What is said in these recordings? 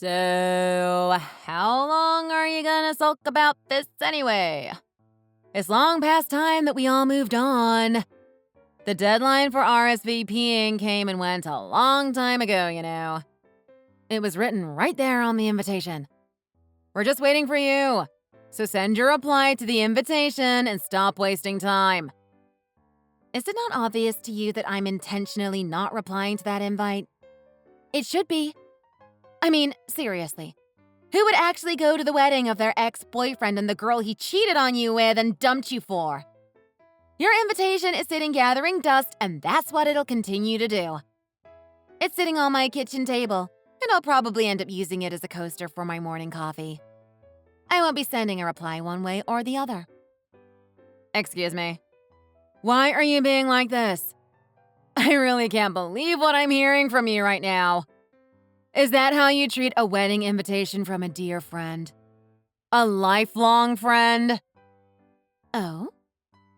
So, how long are you gonna sulk about this anyway? It's long past time that we all moved on. The deadline for RSVPing came and went a long time ago, you know. It was written right there on the invitation. We're just waiting for you. So send your reply to the invitation and stop wasting time. Is it not obvious to you that I'm intentionally not replying to that invite? It should be. I mean, seriously. Who would actually go to the wedding of their ex-boyfriend and the girl he cheated on you with and dumped you for? Your invitation is sitting gathering dust, and that's what it'll continue to do. It's sitting on my kitchen table, and I'll probably end up using it as a coaster for my morning coffee. I won't be sending a reply one way or the other. Excuse me. Why are you being like this? I really can't believe what I'm hearing from you right now. Is that how you treat a wedding invitation from a dear friend? A lifelong friend? Oh?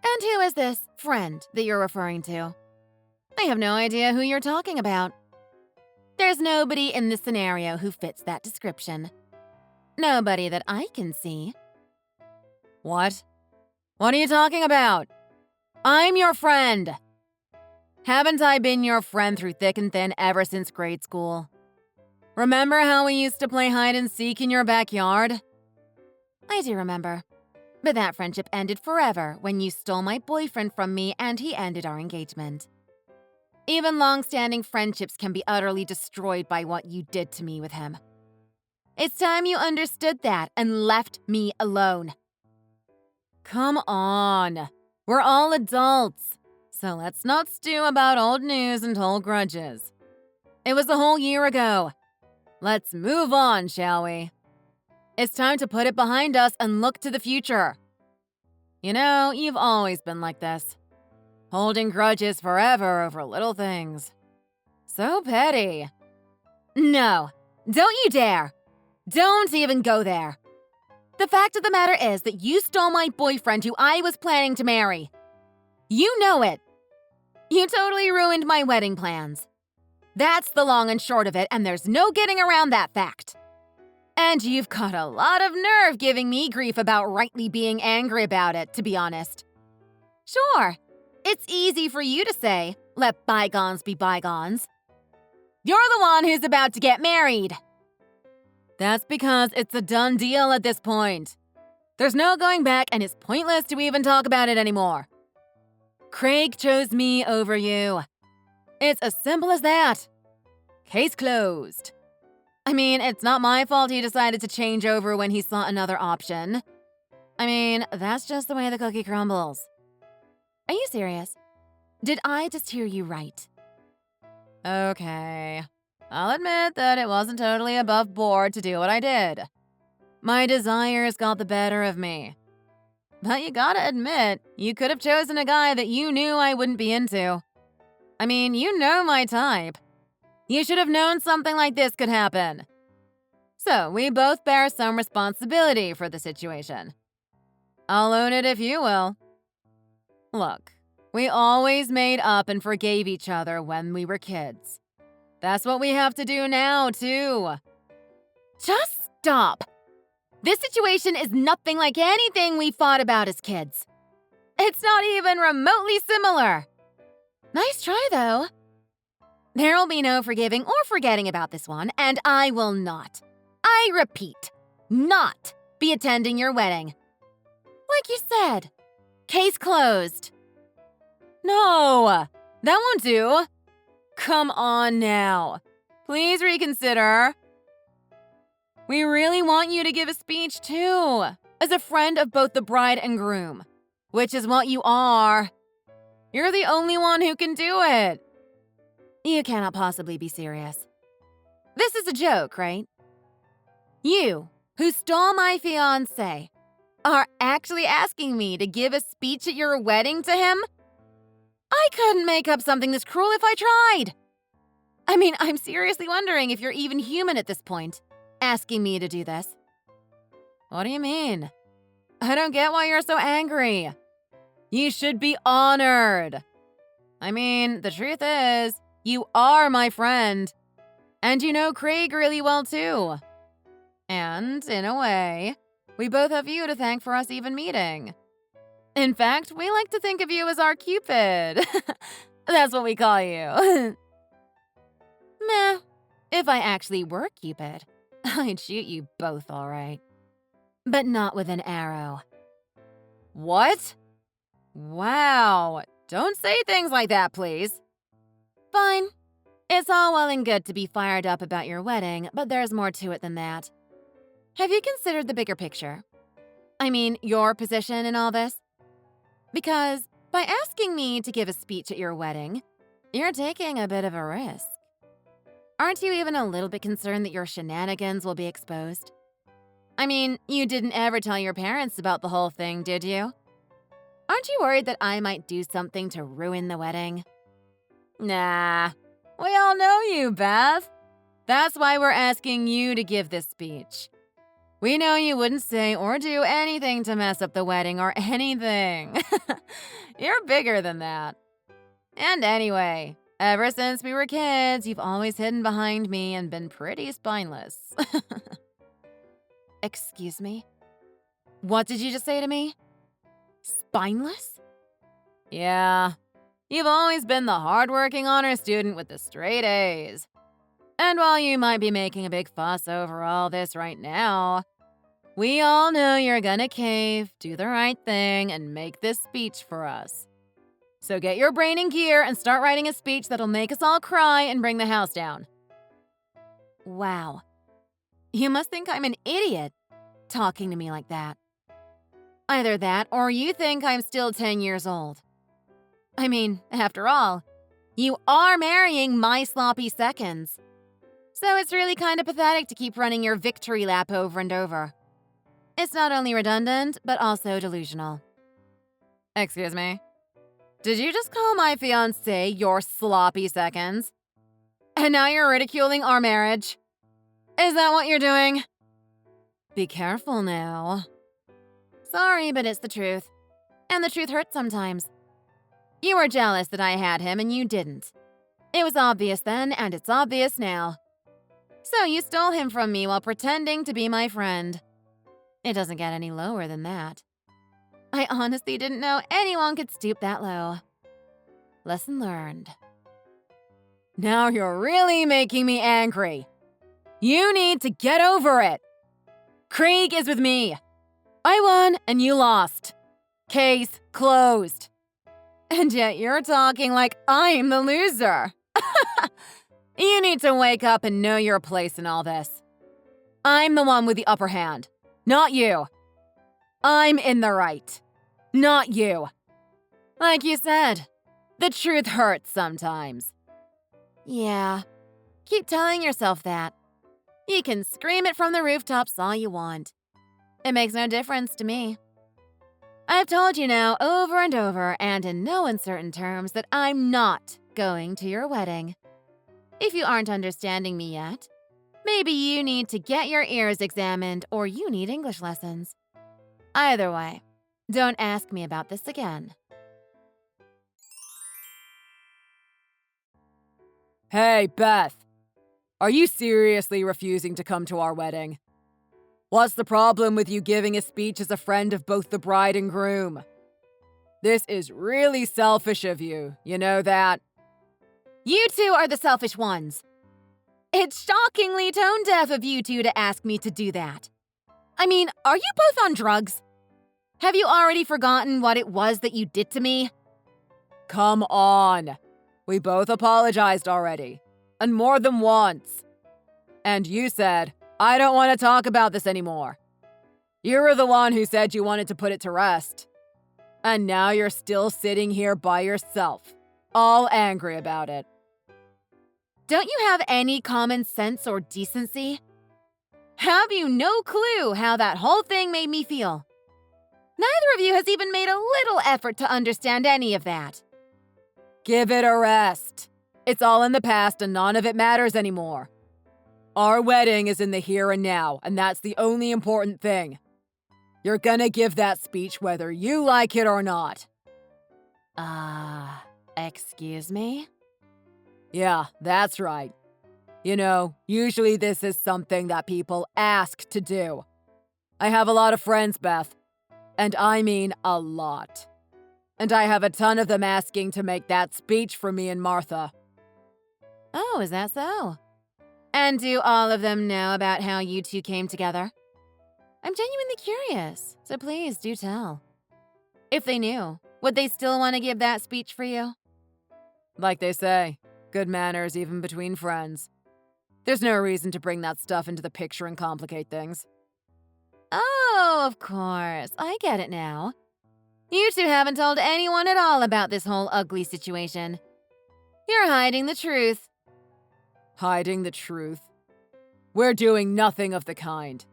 And who is this friend that you're referring to? I have no idea who you're talking about. There's nobody in this scenario who fits that description. Nobody that I can see. What? What are you talking about? I'm your friend. Haven't I been your friend through thick and thin ever since grade school? Remember how we used to play hide and seek in your backyard? I do remember. But that friendship ended forever when you stole my boyfriend from me and he ended our engagement. Even long-standing friendships can be utterly destroyed by what you did to me with him. It's time you understood that and left me alone. Come on. We're all adults. So let's not stew about old news and hold grudges. It was a whole year ago. Let's move on, shall we? It's time to put it behind us and look to the future. You know, you've always been like this. Holding grudges forever over little things. So petty. No, don't you dare. Don't even go there. The fact of the matter is that you stole my boyfriend who I was planning to marry. You know it. You totally ruined my wedding plans. That's the long and short of it, and there's no getting around that fact. And you've got a lot of nerve giving me grief about rightly being angry about it, to be honest. Sure, it's easy for you to say, let bygones be bygones. You're the one who's about to get married. That's because it's a done deal at this point. There's no going back, and it's pointless to even talk about it anymore. Craig chose me over you. It's as simple as that. Case closed. I mean, it's not my fault he decided to change over when he saw another option. I mean, that's just the way the cookie crumbles. Are you serious? Did I just hear you right? Okay. I'll admit that it wasn't totally above board to do what I did. My desires got the better of me. But you gotta admit, you could have chosen a guy that you knew I wouldn't be into. I mean, you know my type. You should have known something like this could happen. So, we both bear some responsibility for the situation. I'll own it if you will. Look, we always made up and forgave each other when we were kids. That's what we have to do now, too. Just stop. This situation is nothing like anything we fought about as kids. It's not even remotely similar. Nice try, though. There'll be no forgiving or forgetting about this one, and I will not. I repeat, not be attending your wedding. Like you said, case closed. No, that won't do. Come on now. Please reconsider. We really want you to give a speech, too, as a friend of both the bride and groom, which is what you are. You're the only one who can do it. You cannot possibly be serious. This is a joke, right? You, who stole my fiancé, are actually asking me to give a speech at your wedding to him? I couldn't make up something this cruel if I tried. I mean, I'm seriously wondering if you're even human at this point, asking me to do this. What do you mean? I don't get why you're so angry. You should be honored. I mean, the truth is, you are my friend. And you know Craig really well, too. And, in a way, we both have you to thank for us even meeting. In fact, we like to think of you as our Cupid. That's what we call you. Meh. If I actually were Cupid, I'd shoot you both all right. But not with an arrow. What? Wow. Don't say things like that, please. Fine. It's all well and good to be fired up about your wedding, but there's more to it than that. Have you considered the bigger picture? I mean, your position in all this? Because by asking me to give a speech at your wedding, you're taking a bit of a risk. Aren't you even a little bit concerned that your shenanigans will be exposed? I mean, you didn't ever tell your parents about the whole thing, did you? Aren't you worried that I might do something to ruin the wedding? Nah, we all know you, Beth. That's why we're asking you to give this speech. We know you wouldn't say or do anything to mess up the wedding or anything. You're bigger than that. And anyway, ever since we were kids, you've always hidden behind me and been pretty spineless. Excuse me? What did you just say to me? Spineless? Yeah. You've always been the hardworking honor student with the straight A's. And while you might be making a big fuss over all this right now, we all know you're gonna cave, do the right thing, and make this speech for us. So get your brain in gear and start writing a speech that'll make us all cry and bring the house down. Wow. You must think I'm an idiot talking to me like that. Either that or you think I'm still 10 years old. I mean, after all, you are marrying my sloppy seconds. So it's really kind of pathetic to keep running your victory lap over and over. It's not only redundant, but also delusional. Excuse me? Did you just call my fiancé your sloppy seconds? And now you're ridiculing our marriage? Is that what you're doing? Be careful now. Sorry, but it's the truth. And the truth hurts sometimes. You were jealous that I had him and you didn't. It was obvious then, and it's obvious now. So you stole him from me while pretending to be my friend. It doesn't get any lower than that. I honestly didn't know anyone could stoop that low. Lesson learned. Now you're really making me angry. You need to get over it. Krieg is with me. I won and you lost. Case closed. And yet you're talking like I'm the loser. You need to wake up and know your place in all this. I'm the one with the upper hand, not you. I'm in the right, not you. Like you said, the truth hurts sometimes. Yeah, keep telling yourself that. You can scream it from the rooftops all you want. It makes no difference to me. I've told you now over and over and in no uncertain terms that I'm not going to your wedding. If you aren't understanding me yet, maybe you need to get your ears examined or you need English lessons. Either way, don't ask me about this again. Hey, Beth. Are you seriously refusing to come to our wedding? What's the problem with you giving a speech as a friend of both the bride and groom? This is really selfish of you, you know that? You two are the selfish ones. It's shockingly tone-deaf of you two to ask me to do that. I mean, are you both on drugs? Have you already forgotten what it was that you did to me? Come on. We both apologized already. And more than once. And you said, I don't want to talk about this anymore. You were the one who said you wanted to put it to rest. And now you're still sitting here by yourself, all angry about it. Don't you have any common sense or decency? Have you no clue how that whole thing made me feel? Neither of you has even made a little effort to understand any of that. Give it a rest. It's all in the past and none of it matters anymore. Our wedding is in the here and now, and that's the only important thing. You're gonna give that speech whether you like it or not. Excuse me? Yeah, that's right. You know, usually this is something that people ask to do. I have a lot of friends, Beth. And I mean a lot. And I have a ton of them asking to make that speech for me and Martha. Oh, is that so? And do all of them know about how you two came together? I'm genuinely curious, so please do tell. If they knew, would they still want to give that speech for you? Like they say, good manners even between friends. There's no reason to bring that stuff into the picture and complicate things. Oh, of course. I get it now. You two haven't told anyone at all about this whole ugly situation. You're hiding the truth. Hiding the truth? We're doing nothing of the kind.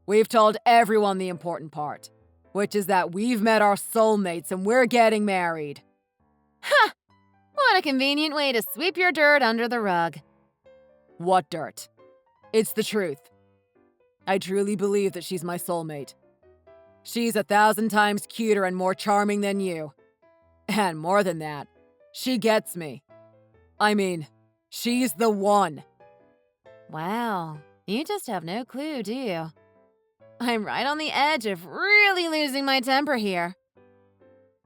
We've told everyone the important part, which is that we've met our soulmates and we're getting married. Ha! What a convenient way to sweep your dirt under the rug. What dirt? It's the truth. I truly believe that she's my soulmate. She's 1,000 times cuter and more charming than you. And more than that, she gets me. I mean, she's the one. Wow, you just have no clue, do you? I'm right on the edge of really losing my temper here.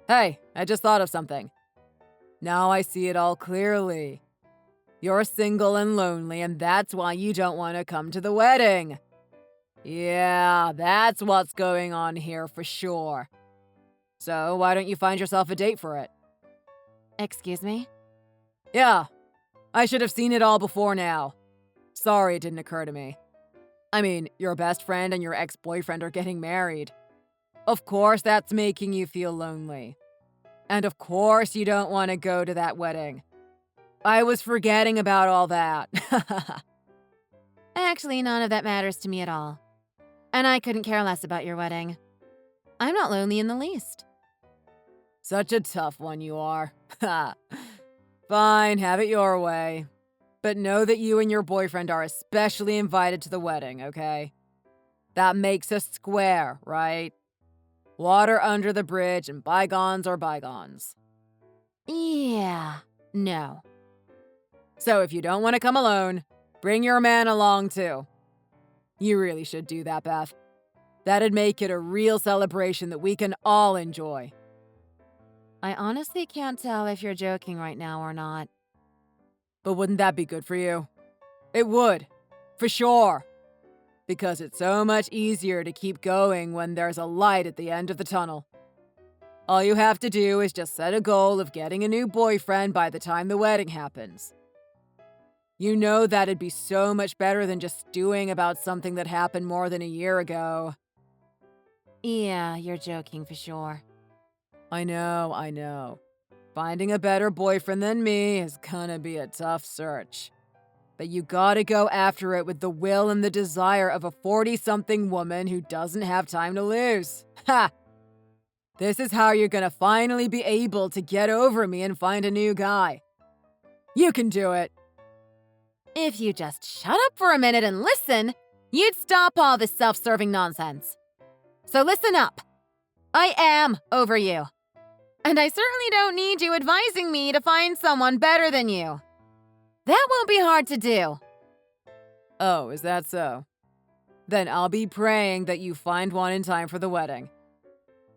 Hey, I just thought of something. Now I see it all clearly. You're single and lonely, and that's why you don't want to come to the wedding. Yeah, that's what's going on here for sure. So why don't you find yourself a date for it? Excuse me? Yeah, I should have seen it all before now. Sorry it didn't occur to me. I mean, your best friend and your ex-boyfriend are getting married. Of course that's making you feel lonely. And of course you don't want to go to that wedding. I was forgetting about all that. Actually, none of that matters to me at all. And I couldn't care less about your wedding. I'm not lonely in the least. Such a tough one you are. Fine, have it your way. But know that you and your boyfriend are especially invited to the wedding, okay? That makes us square, right? Water under the bridge and bygones are bygones. Yeah, no. So if you don't want to come alone, bring your man along too. You really should do that, Beth. That'd make it a real celebration that we can all enjoy. I honestly can't tell if you're joking right now or not. But wouldn't that be good for you? It would, for sure. Because it's so much easier to keep going when there's a light at the end of the tunnel. All you have to do is just set a goal of getting a new boyfriend by the time the wedding happens. You know that'd be so much better than just stewing about something that happened more than a year ago. Yeah, you're joking for sure. I know. Finding a better boyfriend than me is gonna be a tough search. But you gotta go after it with the will and the desire of a 40-something woman who doesn't have time to lose. Ha! This is how you're gonna finally be able to get over me and find a new guy. You can do it. If you just shut up for a minute and listen, you'd stop all this self-serving nonsense. So listen up. I am over you. And I certainly don't need you advising me to find someone better than you. That won't be hard to do. Oh, is that so? Then I'll be praying that you find one in time for the wedding.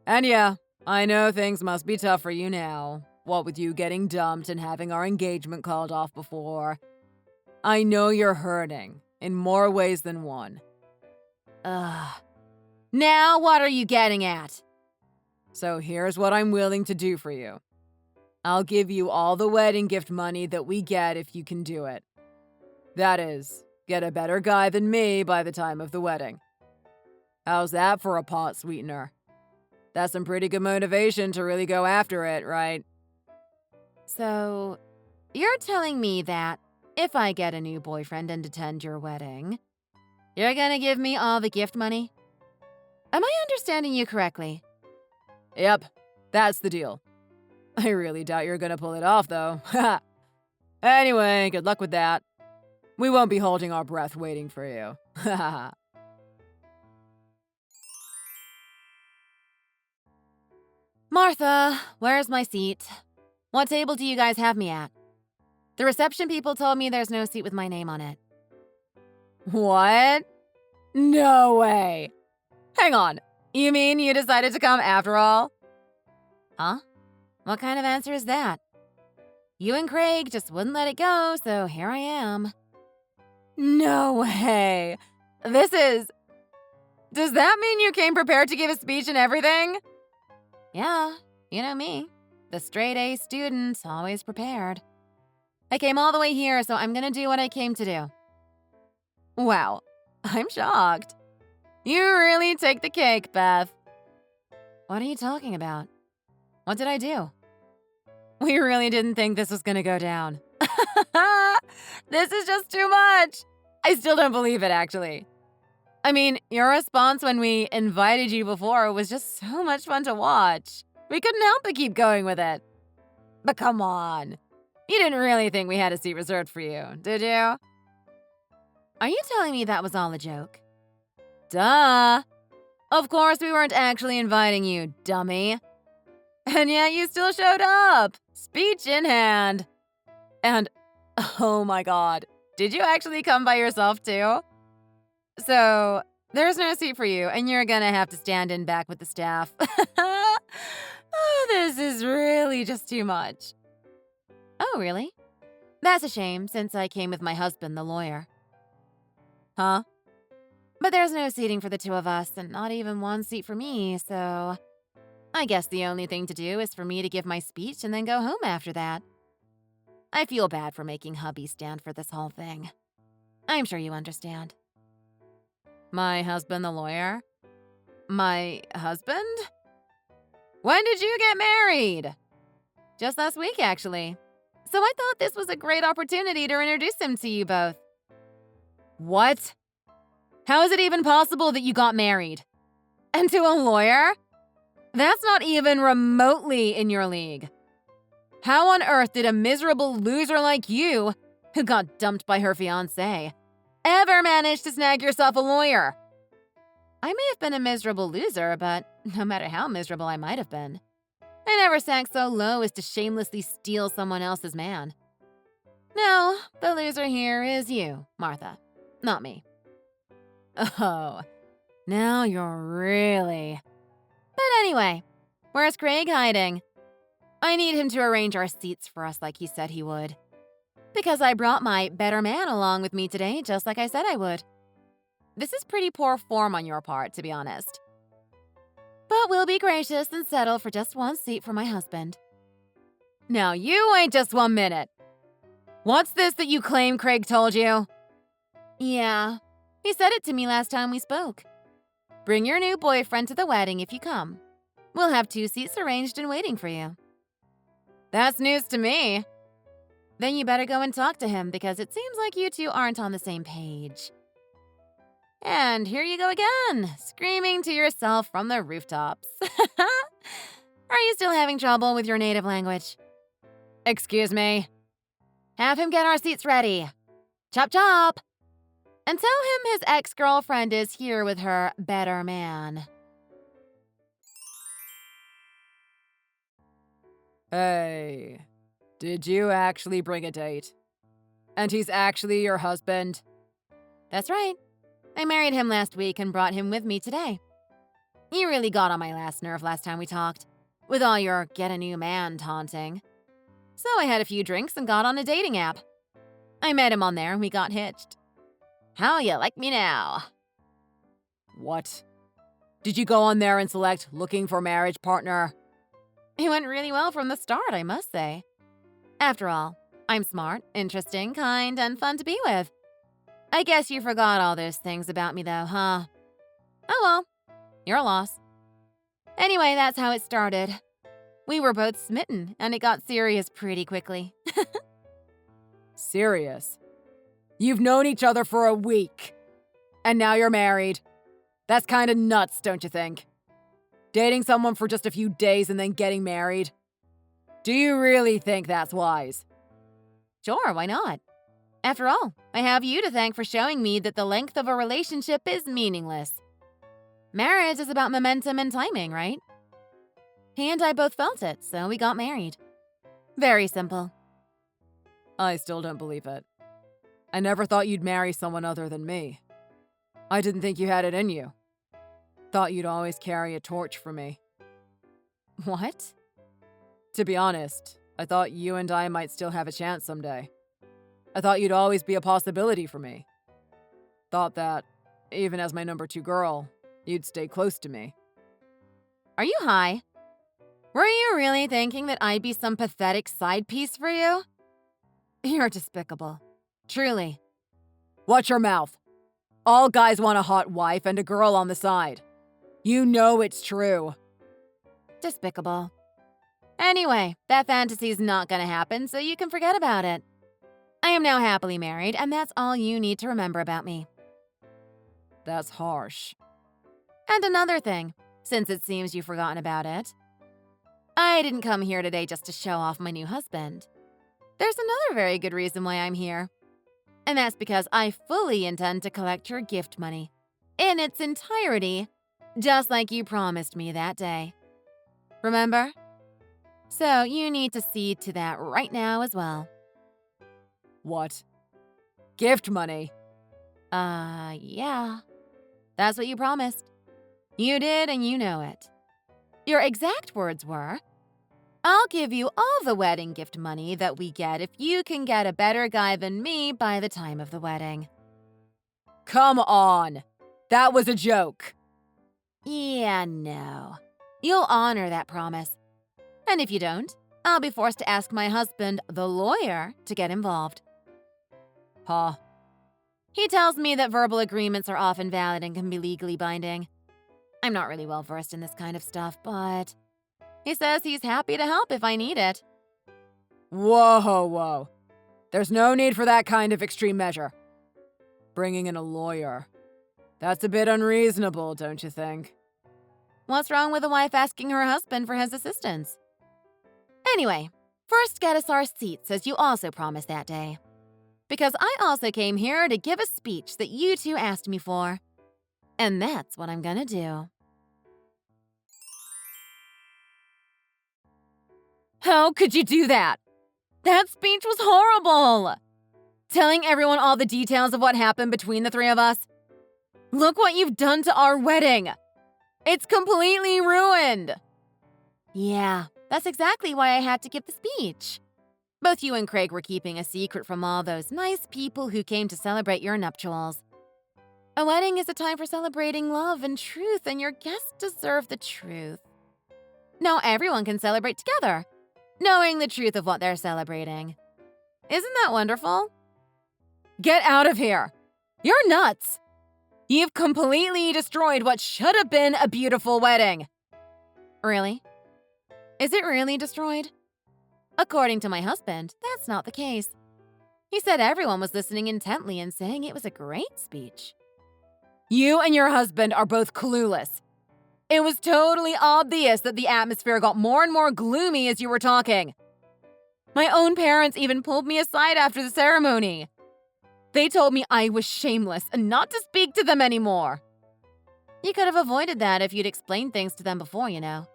And yeah, I know things must be tough for you now, what with you getting dumped and having our engagement called off before. I know you're hurting, in more ways than one. Ugh. Now what are you getting at? So here's what I'm willing to do for you. I'll give you all the wedding gift money that we get if you can do it. That is, get a better guy than me by the time of the wedding. How's that for a pot sweetener? That's some pretty good motivation to really go after it, right? So, you're telling me that if I get a new boyfriend and attend your wedding, you're gonna give me all the gift money? Am I understanding you correctly? Yep, that's the deal. I really doubt you're gonna pull it off, though. Anyway, good luck with that. We won't be holding our breath waiting for you. Martha, where's my seat? What table do you guys have me at? The reception people told me there's no seat with my name on it. What? No way. Hang on. You mean you decided to come after all? Huh? What kind of answer is that? You and Craig just wouldn't let it go, so here I am. No way. Does that mean you came prepared to give a speech and everything? Yeah, you know me. The straight A student, always prepared. I came all the way here, so I'm gonna do what I came to do. Wow, I'm shocked. You really take the cake, Beth. What are you talking about? What did I do? We really didn't think this was gonna go down. This is just too much. I still don't believe it, actually. I mean, your response when we invited you before was just so much fun to watch. We couldn't help but keep going with it. But come on. You didn't really think we had a seat reserved for you, did you? Are you telling me that was all a joke? Duh. Of course we weren't actually inviting you, dummy. And yet you still showed up, speech in hand. And, oh my god, did you actually come by yourself too? So, there's no seat for you, and you're gonna have to stand in back with the staff. Oh, this is really just too much. Oh, really? That's a shame, since I came with my husband, the lawyer. Huh? But there's no seating for the two of us, and not even one seat for me, so I guess the only thing to do is for me to give my speech and then go home after that. I feel bad for making hubby stand for this whole thing. I'm sure you understand. My husband, the lawyer? My husband? When did you get married? Just last week, actually. So I thought this was a great opportunity to introduce him to you both. What? How is it even possible that you got married? And to a lawyer? That's not even remotely in your league. How on earth did a miserable loser like you, who got dumped by her fiancé, ever manage to snag yourself a lawyer? I may have been a miserable loser, but no matter how miserable I might have been, I never sank so low as to shamelessly steal someone else's man. No, the loser here is you, Martha, not me. Oh, now you're really... But anyway, where's Craig hiding? I need him to arrange our seats for us like he said he would. Because I brought my better man along with me today, just like I said I would. This is pretty poor form on your part, to be honest. But we'll be gracious and settle for just one seat for my husband. Now you wait just 1 minute. What's this that you claim Craig told you? Yeah, he said it to me last time we spoke. Bring your new boyfriend to the wedding if you come. We'll have 2 seats arranged and waiting for you. That's news to me. Then you better go and talk to him because it seems like you two aren't on the same page. And here you go again, screaming to yourself from the rooftops. Are you still having trouble with your native language? Excuse me. Have him get our seats ready. Chop chop. And tell him his ex-girlfriend is here with her better man. Hey, did you actually bring a date? And he's actually your husband? That's right. I married him last week and brought him with me today. You really got on my last nerve last time we talked, with all your get a new man taunting. So I had a few drinks and got on a dating app. I met him on there and we got hitched. How you like me now? What? Did you go on there and select looking for marriage partner? It went really well from the start, I must say. After all, I'm smart, interesting, kind, and fun to be with. I guess you forgot all those things about me though, huh? Oh well, your loss. Anyway, that's how it started. We were both smitten, and it got serious pretty quickly. Serious? You've known each other for a week, and now you're married. That's kind of nuts, don't you think? Dating someone for just a few days and then getting married? Do you really think that's wise? Sure, why not? After all, I have you to thank for showing me that the length of a relationship is meaningless. Marriage is about momentum and timing, right? He and I both felt it, so we got married. Very simple. I still don't believe it. I never thought you'd marry someone other than me. I didn't think you had it in you. Thought you'd always carry a torch for me. What? To be honest, I thought you and I might still have a chance someday. I thought you'd always be a possibility for me. Thought that, even as my number 2 girl, you'd stay close to me. Are you high? Were you really thinking that I'd be some pathetic side piece for you? You're despicable. Truly. Watch your mouth. All guys want a hot wife and a girl on the side. You know it's true. Despicable. Anyway, that fantasy's not gonna happen, so you can forget about it. I am now happily married, and that's all you need to remember about me. That's harsh. And another thing, since it seems you've forgotten about it, I didn't come here today just to show off my new husband. There's another very good reason why I'm here. And that's because I fully intend to collect your gift money in its entirety, just like you promised me that day. Remember? So you need to see to that right now as well. What? Gift money? Yeah. That's what you promised. You did, and you know it. Your exact words were, I'll give you all the wedding gift money that we get if you can get a better guy than me by the time of the wedding. Come on! That was a joke. Yeah, no. You'll honor that promise. And if you don't, I'll be forced to ask my husband, the lawyer, to get involved. Huh? He tells me that verbal agreements are often valid and can be legally binding. I'm not really well versed in this kind of stuff, but he says he's happy to help if I need it. Whoa. There's no need for that kind of extreme measure. Bringing in a lawyer. That's a bit unreasonable, don't you think? What's wrong with a wife asking her husband for his assistance? Anyway, first get us our seats as you also promised that day. Because I also came here to give a speech that you two asked me for. And that's what I'm gonna do. How could you do that? That speech was horrible! Telling everyone all the details of what happened between the three of us. Look what you've done to our wedding! It's completely ruined! Yeah, that's exactly why I had to give the speech. Both you and Craig were keeping a secret from all those nice people who came to celebrate your nuptials. A wedding is a time for celebrating love and truth, and your guests deserve the truth. Now everyone can celebrate together, knowing the truth of what they're celebrating. Isn't that wonderful? Get out of here! You're nuts! You've completely destroyed what should have been a beautiful wedding. Really? Is it really destroyed? According to my husband, that's not the case. He said everyone was listening intently and saying it was a great speech. You and your husband are both clueless. It was totally obvious that the atmosphere got more and more gloomy as you were talking. My own parents even pulled me aside after the ceremony. They told me I was shameless and not to speak to them anymore. You could have avoided that if you'd explained things to them before, you know.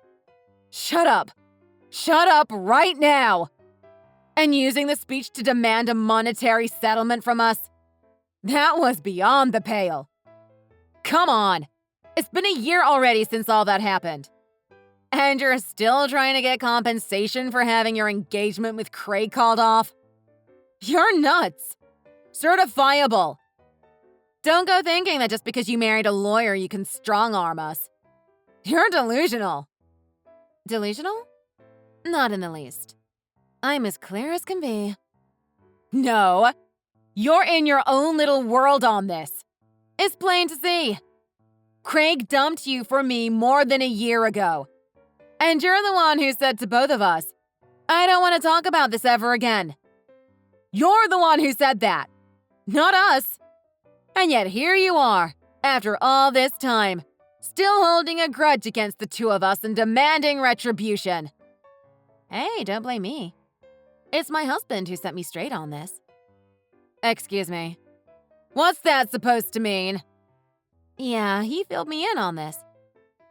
Shut up! Shut up right now! And using the speech to demand a monetary settlement from us? That was beyond the pale. Come on! It's been a year already since all that happened. And you're still trying to get compensation for having your engagement with Craig called off? You're nuts! Certifiable! Don't go thinking that just because you married a lawyer you can strong-arm us. You're delusional. Delusional? Not in the least. I'm as clear as can be. No, you're in your own little world on this. It's plain to see. Craig dumped you for me more than a year ago. And you're the one who said to both of us, I don't want to talk about this ever again. You're the one who said that, not us. And yet here you are, after all this time, still holding a grudge against the two of us and demanding retribution. Hey, don't blame me. It's my husband who set me straight on this. Excuse me. What's that supposed to mean? Yeah, he filled me in on this.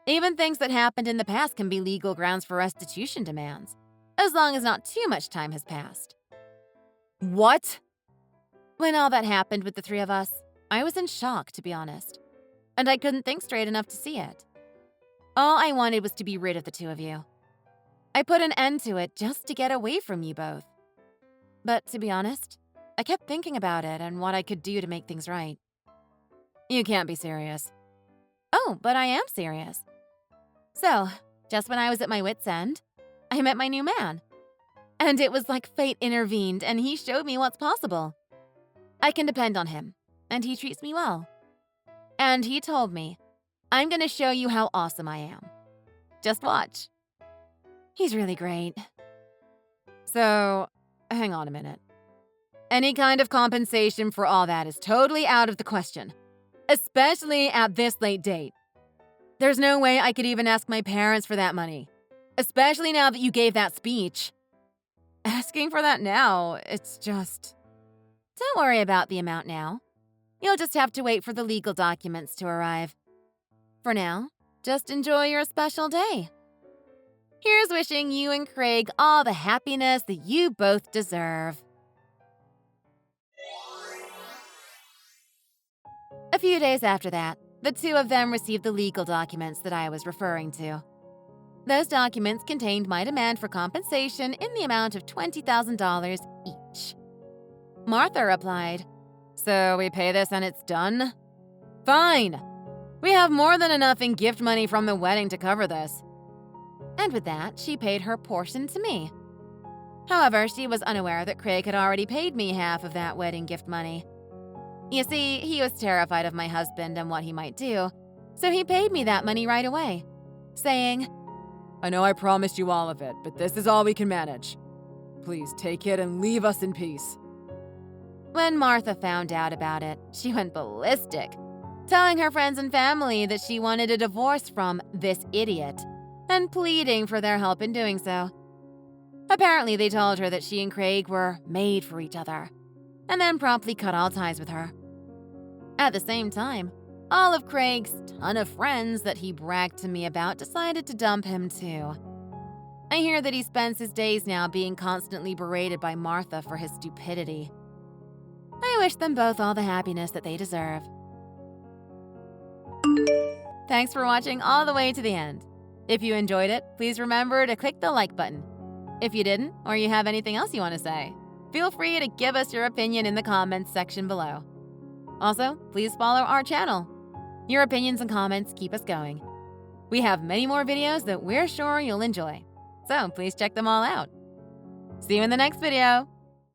Even things that happened in the past can be legal grounds for restitution demands, as long as not too much time has passed. What? When all that happened with the three of us, I was in shock, to be honest. And I couldn't think straight enough to see it. All I wanted was to be rid of the two of you. I put an end to it just to get away from you both. But to be honest, I kept thinking about it and what I could do to make things right. You can't be serious. Oh, but I am serious. So, just when I was at my wit's end, I met my new man. And it was like fate intervened and he showed me what's possible. I can depend on him, and he treats me well. And he told me, I'm gonna show you how awesome I am. Just watch. He's really great. So, hang on a minute. Any kind of compensation for all that is totally out of the question, especially at this late date. There's no way I could even ask my parents for that money, especially now that you gave that speech. Asking for that now, it's just... Don't worry about the amount now. You'll just have to wait for the legal documents to arrive. For now, just enjoy your special day. Here's wishing you and Craig all the happiness that you both deserve. A few days after that, the two of them received the legal documents that I was referring to. Those documents contained my demand for compensation in the amount of $20,000 each. Martha replied, "So we pay this and it's done? Fine. We have more than enough in gift money from the wedding to cover this." And with that, she paid her portion to me. However, she was unaware that Craig had already paid me half of that wedding gift money. You see, he was terrified of my husband and what he might do, so he paid me that money right away, saying, I know I promised you all of it, but this is all we can manage. Please take it and leave us in peace. When Martha found out about it, she went ballistic, telling her friends and family that she wanted a divorce from this idiot and pleading for their help in doing so. Apparently, they told her that she and Craig were made for each other, and then promptly cut all ties with her. At the same time, all of Craig's ton of friends that he bragged to me about decided to dump him too. I hear that he spends his days now being constantly berated by Martha for his stupidity. I wish them both all the happiness that they deserve. Thanks for watching all the way to the end. If you enjoyed it, please remember to click the like button. If you didn't, or you have anything else you want to say, feel free to give us your opinion in the comments section below. Also, please follow our channel. Your opinions and comments keep us going. We have many more videos that we're sure you'll enjoy, so please check them all out. See you in the next video!